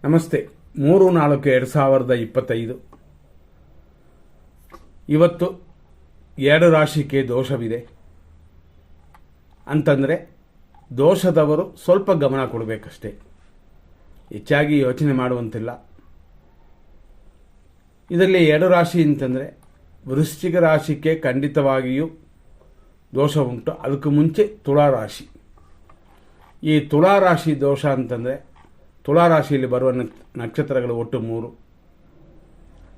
ನಮಸ್ತೆ. 3-4-2025 ಇವತ್ತು 2 ರಾಶಿಗೆ ದೋಷವಿದೆ ಅಂತಂದರೆ ದೋಷದವರು ಸ್ವಲ್ಪ ಗಮನ ಕೊಡಬೇಕಷ್ಟೇ, ಹೆಚ್ಚಾಗಿ ಯೋಚನೆ ಮಾಡುವಂತಿಲ್ಲ. ಇದರಲ್ಲಿ 2 ರಾಶಿ ಅಂತಂದರೆ ವೃಶ್ಚಿಕ ರಾಶಿಗೆ ಖಂಡಿತವಾಗಿಯೂ ದೋಷ ಉಂಟು. ಅದಕ್ಕೂ ಮುಂಚೆ ತುಳಾ ರಾಶಿ. ಈ ತುಳಾ ರಾಶಿ ದೋಷ ಅಂತಂದರೆ ತುಳಾ ರಾಶಿಯಲ್ಲಿ ಬರುವ ನಕ್ಷತ್ರಗಳು ಒಟ್ಟು 3.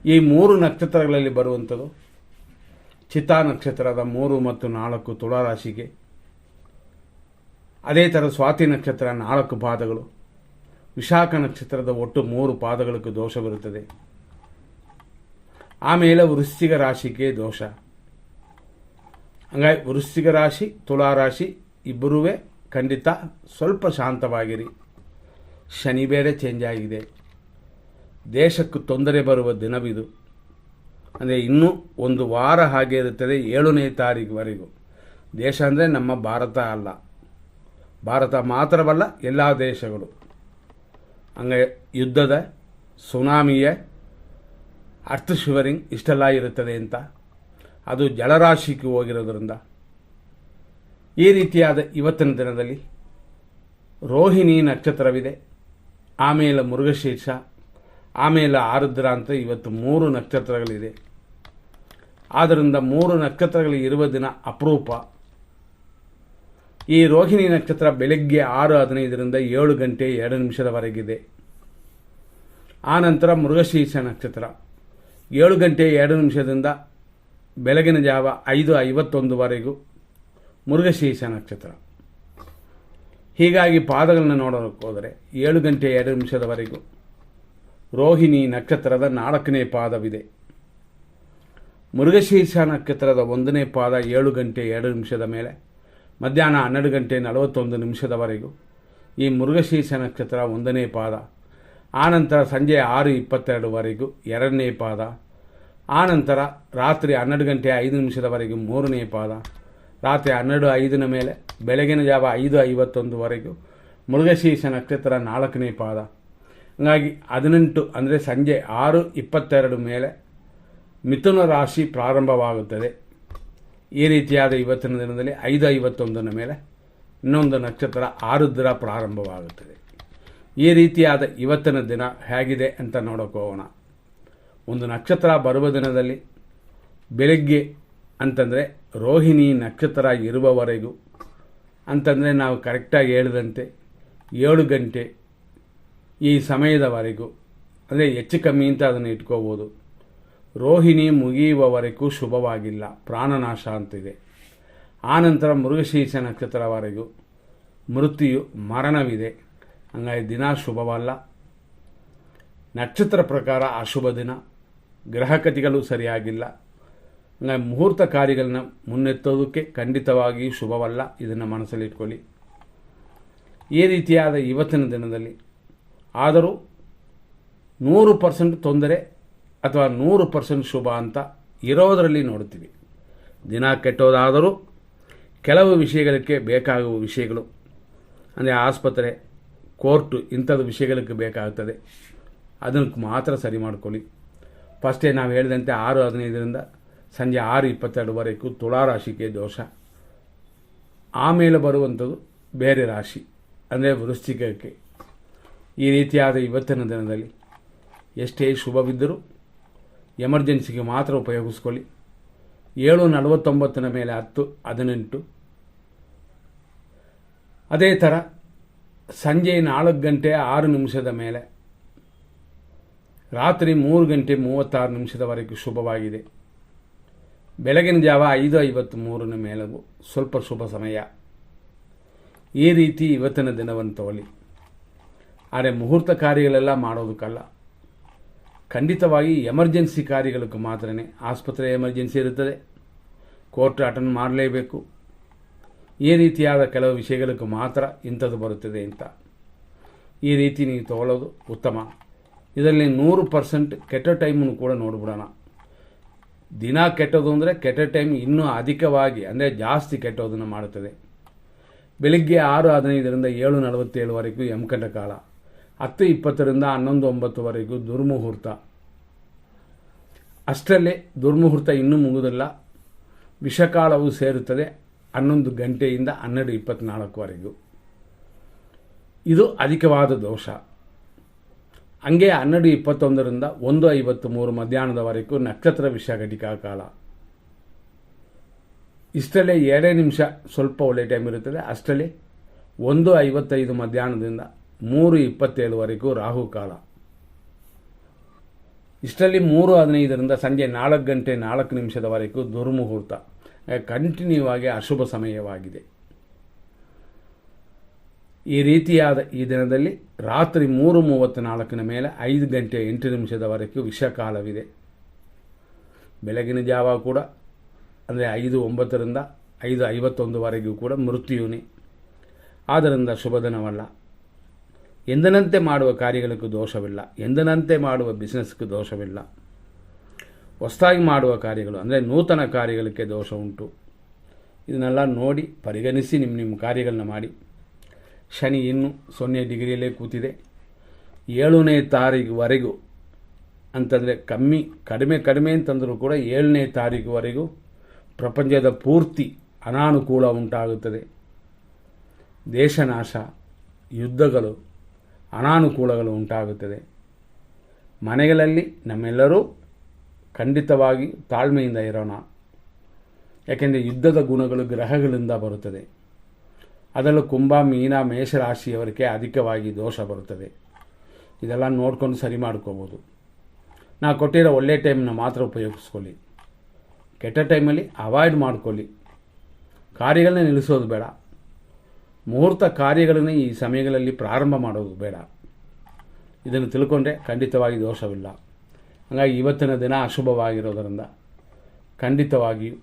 ಈ 3 ನಕ್ಷತ್ರಗಳಲ್ಲಿ ಬರುವಂಥದ್ದು ಚಿತ್ತಾ ನಕ್ಷತ್ರದ 3 ಮತ್ತು 4 ತುಳಾ ರಾಶಿಗೆ. ಅದೇ ಥರ ಸ್ವಾತಿ ನಕ್ಷತ್ರ 4 ಪಾದಗಳು, ವಿಶಾಖ ನಕ್ಷತ್ರದ ಒಟ್ಟು 3 ಪಾದಗಳಿಗೆ ದೋಷವಿರುತ್ತದೆ. ಆಮೇಲೆ ವೃಶ್ಚಿಕ ರಾಶಿಗೆ ದೋಷ. ಹಂಗಾಗಿ ವೃಶ್ಚಿಕ ರಾಶಿ ತುಳಾ ರಾಶಿ ಇಬ್ಬರೂ ಖಂಡಿತ ಸ್ವಲ್ಪ ಶಾಂತವಾಗಿರಿ. ಶನಿ ಬೇರೆ ಚೇಂಜ್ ಆಗಿದೆ, ದೇಶಕ್ಕೂ ತೊಂದರೆ ಬರುವ ದಿನವಿದು. ಅಂದರೆ ಇನ್ನೂ 1 ವಾರ ಹಾಗೆ ಇರುತ್ತದೆ, 7ನೇ ತಾರೀಕುವರೆಗೂ. ದೇಶ ಅಂದರೆ ನಮ್ಮ ಭಾರತ ಅಲ್ಲ, ಭಾರತ ಮಾತ್ರವಲ್ಲ ಎಲ್ಲ ದೇಶಗಳು. ಹಂಗೆ ಯುದ್ಧದ, ಸುನಾಮಿಯ, ಅರ್ತ್ ಶಿವರಿಂಗ್ ಇಷ್ಟೆಲ್ಲ ಇರುತ್ತದೆ ಅಂತ. ಅದು ಜಲರಾಶಿಗೆ ಹೋಗಿರೋದ್ರಿಂದ ಈ ರೀತಿಯಾದ ಇವತ್ತಿನ ದಿನದಲ್ಲಿ ರೋಹಿಣಿ ನಕ್ಷತ್ರವಿದೆ, ಆಮೇಲೆ ಮೃಗಶೀರ್ಷ, ಆಮೇಲೆ ಆರುದ್ರ ಅಂತ ಇವತ್ತು 3 ನಕ್ಷತ್ರಗಳಿದೆ. ಆದ್ದರಿಂದ 3 ನಕ್ಷತ್ರಗಳು ಇರುವ ದಿನ ಅಪರೂಪ. ಈ ರೋಹಿಣಿ ನಕ್ಷತ್ರ ಬೆಳಗ್ಗೆ 6:15ರಿಂದ 7 ಗಂಟೆ 2 ನಿಮಿಷದವರೆಗಿದೆ. ಆನಂತರ ಮೃಗಶೀರ್ಷ ನಕ್ಷತ್ರ 7 ಗಂಟೆ 2 ನಿಮಿಷದಿಂದ ಬೆಳಗಿನ ಜಾವ 5:51ವರೆಗೂ ಮೃಗಶೀರ್ಷ ನಕ್ಷತ್ರ. ಹೀಗಾಗಿ ಪಾದಗಳನ್ನು ನೋಡೋಕ್ಕೆ ಹೋದರೆ 7 ಗಂಟೆ 2 ನಿಮಿಷದವರೆಗೂ ರೋಹಿಣಿ ನಕ್ಷತ್ರದ 4ನೇ ಪಾದವಿದೆ. ಮೃಗಶೀರ್ಷ ನಕ್ಷತ್ರದ 1ನೇ ಪಾದ 7 ಗಂಟೆ 2 ನಿಮಿಷದ ಮೇಲೆ ಮಧ್ಯಾಹ್ನ 12 ಗಂಟೆ 41 ನಿಮಿಷದವರೆಗೂ ಈ ಮೃಗಶೀರ್ಷ ನಕ್ಷತ್ರ 1ನೇ ಪಾದ. ಆನಂತರ ಸಂಜೆ 6:22ವರೆಗೂ 2ನೇ ಪಾದ. ಆನಂತರ ರಾತ್ರಿ 12 ಗಂಟೆ 5 ನಿಮಿಷದವರೆಗೂ 3ನೇ ಪಾದ. ರಾತ್ರಿ 12:05 ಮೇಲೆ ಬೆಳಗಿನ ಜಾವ 5:51ವರೆಗೂ ಮೃಗಶೀರ್ಷ ನಕ್ಷತ್ರ 4ನೇ ಪಾದ. ಹಾಗಾಗಿ 18 ಅಂದರೆ ಸಂಜೆ 6:22 ಮೇಲೆ ಮಿಥುನ ರಾಶಿ ಪ್ರಾರಂಭವಾಗುತ್ತದೆ. ಈ ರೀತಿಯಾದ ಇವತ್ತಿನ ದಿನದಲ್ಲಿ 5:51 ಮೇಲೆ ಇನ್ನೊಂದು ನಕ್ಷತ್ರ ಆರುದ್ರ ಪ್ರಾರಂಭವಾಗುತ್ತದೆ. ಈ ರೀತಿಯಾದ ಇವತ್ತಿನ ದಿನ ಹೇಗಿದೆ ಅಂತ ನೋಡೋಕೆ ಹೋಗೋಣ. ಒಂದು ನಕ್ಷತ್ರ ಬರುವ ದಿನದಲ್ಲಿ ಬೆಳಗ್ಗೆ ಅಂತಂದರೆ ರೋಹಿಣಿ ನಕ್ಷತ್ರ ಇರುವವರೆಗೂ ಅಂತಂದರೆ ನಾವು ಕರೆಕ್ಟಾಗಿ ಹೇಳಿದಂತೆ 7 ಗಂಟೆ ಈ ಸಮಯದವರೆಗೂ, ಅಂದರೆ ಹೆಚ್ಚು ಕಮ್ಮಿ ಅಂತ ಅದನ್ನು ಇಟ್ಕೋಬೋದು. ರೋಹಿಣಿ ಮುಗಿಯುವವರೆಗೂ ಶುಭವಾಗಿಲ್ಲ, ಪ್ರಾಣನಾಶ ಅಂತಿದೆ. ಆನಂತರ ಮೃಗಶೀರ್ಷ ನಕ್ಷತ್ರವರೆಗೂ ಮೃತ್ಯು ಮರಣವಿದೆ. ಹಂಗಾಗಿ ದಿನ ಶುಭವಲ್ಲ. ನಕ್ಷತ್ರ ಪ್ರಕಾರ ಅಶುಭ ದಿನ, ಗ್ರಹಗತಿಗಳು ಸರಿಯಾಗಿಲ್ಲ. ಹಂಗಾಗಿ ಮುಹೂರ್ತ ಕಾರ್ಯಗಳನ್ನ ಮುನ್ನೆತ್ತೋದಕ್ಕೆ ಖಂಡಿತವಾಗಿ ಶುಭವಲ್ಲ. ಇದನ್ನು ಮನಸ್ಸಲ್ಲಿಟ್ಕೊಳ್ಳಿ. ಈ ರೀತಿಯಾದ ಇವತ್ತಿನ ದಿನದಲ್ಲಿ ಆದರೂ 100% ತೊಂದರೆ ಅಥವಾ 100% ಶುಭ ಅಂತ ಇರೋದರಲ್ಲಿ ನೋಡ್ತೀವಿ. ದಿನ ಕೆಟ್ಟೋದಾದರೂ ಕೆಲವು ವಿಷಯಗಳಿಗೆ ಬೇಕಾಗುವ ವಿಷಯಗಳು, ಅಂದರೆ ಆಸ್ಪತ್ರೆ, ಕೋರ್ಟು ಇಂಥದ್ದು ವಿಷಯಗಳಿಗೆ ಬೇಕಾಗ್ತದೆ. ಅದನ್ನು ಮಾತ್ರ ಸರಿ ಮಾಡ್ಕೊಳ್ಳಿ. ಫಸ್ಟೇ ನಾವು ಹೇಳಿದಂತೆ 6:15ರಿಂದ ಸಂಜೆ 6:22ವರೆಗೂ ತುಳಾ ರಾಶಿಗೆ ದೋಷ. ಆಮೇಲೆ ಬರುವಂಥದ್ದು ಬೇರೆ ರಾಶಿ, ಅಂದರೆ ವೃಶ್ಚಿಕಕ್ಕೆ. ಈ ರೀತಿಯಾದ ಇವತ್ತಿನ ದಿನದಲ್ಲಿ ಎಷ್ಟೇ ಶುಭವಿದ್ದರೂ ಎಮರ್ಜೆನ್ಸಿಗೆ ಮಾತ್ರ ಉಪಯೋಗಿಸ್ಕೊಳ್ಳಿ. 7:49 ಮೇಲೆ 10:18. ಅದೇ ಥರ ಸಂಜೆ 4 ಗಂಟೆ 6 ನಿಮಿಷದ ಮೇಲೆ ರಾತ್ರಿ 3 ಗಂಟೆ 36 ನಿಮಿಷದವರೆಗೂ ಶುಭವಾಗಿದೆ. ಬೆಳಗಿನ ಜಾವ 5:53 ಮೇಲೂ ಸ್ವಲ್ಪ ಶುಭ ಸಮಯ. ಈ ರೀತಿ ಇವತ್ತಿನ ದಿನವನ್ನು ತಗೊಳ್ಳಿ. ಆದರೆ ಮುಹೂರ್ತ ಕಾರ್ಯಗಳೆಲ್ಲ ಮಾಡೋದಕ್ಕಲ್ಲ, ಖಂಡಿತವಾಗಿ ಎಮರ್ಜೆನ್ಸಿ ಕಾರ್ಯಗಳಿಗೆ ಮಾತ್ರನೇ. ಆಸ್ಪತ್ರೆ ಎಮರ್ಜೆನ್ಸಿ ಇರುತ್ತದೆ, ಕೋರ್ಟ್ ಅಟೆಂಡ್ ಮಾಡಲೇಬೇಕು. ಈ ರೀತಿಯಾದ ಕೆಲವು ವಿಷಯಗಳಿಗೆ ಮಾತ್ರ ಇಂಥದ್ದು ಬರುತ್ತದೆ ಅಂತ. ಈ ರೀತಿ ನೀವು ತಗೊಳ್ಳೋದು ಉತ್ತಮ. ಇದರಲ್ಲಿ 100% ಕೆಟ್ಟ ಟೈಮನ್ನು ಕೂಡ ನೋಡಿಬಿಡೋಣ. ದಿನ ಕೆಟ್ಟೋದು ಅಂದರೆ ಕೆಟ್ಟ ಟೈಮ್ ಇನ್ನೂ ಅಧಿಕವಾಗಿ, ಅಂದರೆ ಜಾಸ್ತಿ ಕೆಟ್ಟೋದನ್ನು ಮಾಡುತ್ತದೆ. ಬೆಳಿಗ್ಗೆ 6:15ರಿಂದ 7:47ವರೆಗೂ ಯಮಕಂಡ ಕಾಲ. 10:20ರಿಂದ 11:09ವರೆಗೂ ದುರ್ಮುಹೂರ್ತ. ಅಷ್ಟರಲ್ಲೇ ದುರ್ಮುಹೂರ್ತ ಇನ್ನೂ ಮುಗುದಿಲ್ಲ. ವಿಷಕಾಲವು ಸೇರುತ್ತದೆ 11 ಗಂಟೆಯಿಂದ 12:24ವರೆಗೂ. ಇದು ಅಧಿಕವಾದ ದೋಷ. ಹಂಗೆ 12:21ರಿಂದ 1:53 ಮಧ್ಯಾಹ್ನದವರೆಗೂ ನಕ್ಷತ್ರ ವಿಷ ಘಟಿಕಾ ಕಾಲ. ಇಷ್ಟರಲ್ಲೇ 2 ನಿಮಿಷ ಸ್ವಲ್ಪ ಒಳ್ಳೆ ಟೈಮ್ ಇರುತ್ತದೆ. ಅಷ್ಟರಲ್ಲಿ 1:55 ಮಧ್ಯಾಹ್ನದಿಂದ 3:27ವರೆಗೂ ರಾಹುಕಾಲ. ಇಷ್ಟರಲ್ಲಿ 3:15ರಿಂದ ಸಂಜೆ 4 ಗಂಟೆ 4 ನಿಮಿಷದವರೆಗೂ ದುರ್ಮುಹೂರ್ತ. ಕಂಟಿನ್ಯೂ ಆಗಿ ಅಶುಭ ಸಮಯವಾಗಿದೆ. ಈ ರೀತಿಯಾದ ಈ ದಿನದಲ್ಲಿ ರಾತ್ರಿ 3:34 ಮೇಲೆ 5 ಗಂಟೆ 8 ನಿಮಿಷದವರೆಗೂ ವಿಷಕಾಲವಿದೆ. ಬೆಳಗಿನ ಜಾವ ಕೂಡ ಅಂದರೆ 5:09ರಿಂದ 5:51ವರೆಗೂ ಕೂಡ ಮೃತ್ಯುನೇ. ಆದ್ದರಿಂದ ಶುಭ ದಿನವಲ್ಲ. ಎಂದಿನಂತೆ ಮಾಡುವ ಕಾರ್ಯಗಳಿಗೂ ದೋಷವಿಲ್ಲ, ಎಂದಿನಂತೆ ಮಾಡುವ ಬಿಸ್ನೆಸ್ಗೂ ದೋಷವಿಲ್ಲ. ಹೊಸದಾಗಿ ಮಾಡುವ ಕಾರ್ಯಗಳು ಅಂದರೆ ನೂತನ ಕಾರ್ಯಗಳಿಗೆ ದೋಷ ಉಂಟು. ಇದನ್ನೆಲ್ಲ ನೋಡಿ ಪರಿಗಣಿಸಿ ನಿಮ್ಮ ಕಾರ್ಯಗಳನ್ನ ಮಾಡಿ. ಶನಿ ಇನ್ನೂ 0 ಡಿಗ್ರಿಯಲ್ಲೇ ಕೂತಿದೆ. 7ನೇ ತಾರೀಕುವರೆಗೂ ಅಂತಂದರೆ ಕಡಿಮೆ ಅಂತಂದರೂ ಕೂಡ 7ನೇ ತಾರೀಕುವರೆಗೂ ಪ್ರಪಂಚದ ಪೂರ್ತಿ ಅನಾನುಕೂಲ ಉಂಟಾಗುತ್ತದೆ. ದೇಶನಾಶ, ಯುದ್ಧಗಳು, ಅನಾನುಕೂಲಗಳು ಉಂಟಾಗುತ್ತದೆ. ಮನೆಗಳಲ್ಲಿ ನಮ್ಮೆಲ್ಲರೂ ಖಂಡಿತವಾಗಿ ತಾಳ್ಮೆಯಿಂದ ಇರೋಣ. ಯಾಕೆಂದರೆ ಯುದ್ಧದ ಗುಣಗಳು ಗ್ರಹಗಳಿಂದ ಬರುತ್ತದೆ. ಅದರಲ್ಲೂ ಕುಂಭ, ಮೀನ, ಮೇಷರಾಶಿಯವರಿಗೆ ಅಧಿಕವಾಗಿ ದೋಷ ಬರುತ್ತದೆ. ಇದೆಲ್ಲ ನೋಡ್ಕೊಂಡು ಸರಿ ಮಾಡ್ಕೋಬೋದು. ನಾವು ಕೊಟ್ಟಿರೋ ಒಳ್ಳೆ ಟೈಮನ್ನ ಮಾತ್ರ ಉಪಯೋಗಿಸ್ಕೊಳ್ಳಿ. ಕೆಟ್ಟ ಟೈಮಲ್ಲಿ ಅವಾಯ್ಡ್ ಮಾಡ್ಕೊಳ್ಳಿ. ಕಾರ್ಯಗಳನ್ನ ನಿಲ್ಲಿಸೋದು ಬೇಡ. ಮುಹೂರ್ತ ಕಾರ್ಯಗಳನ್ನೇ ಈ ಸಮಯಗಳಲ್ಲಿ ಪ್ರಾರಂಭ ಮಾಡೋದು ಬೇಡ. ಇದನ್ನು ತಿಳ್ಕೊಂಡ್ರೆ ಖಂಡಿತವಾಗಿ ದೋಷವಿಲ್ಲ. ಹಾಗಾಗಿ ಇವತ್ತಿನ ದಿನ ಅಶುಭವಾಗಿರೋದರಿಂದ ಖಂಡಿತವಾಗಿಯೂ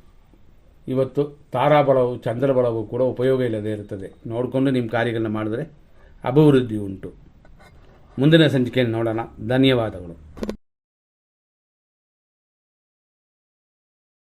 ಇವತ್ತು ತಾರಾಬಲವು ಚಂದ್ರಬಲವು ಕೂಡ ಉಪಯೋಗ ಇಲ್ಲದೆ ಇರುತ್ತದೆ. ನೋಡಿಕೊಂಡು ನಿಮ್ಮ ಕಾರ್ಯಗಳನ್ನ ಮಾಡಿದರೆ ಅಭಿವೃದ್ಧಿ ಉಂಟು. ಮುಂದಿನ ಸಂಚಿಕೆಯನ್ನು ನೋಡೋಣ. ಧನ್ಯವಾದಗಳು.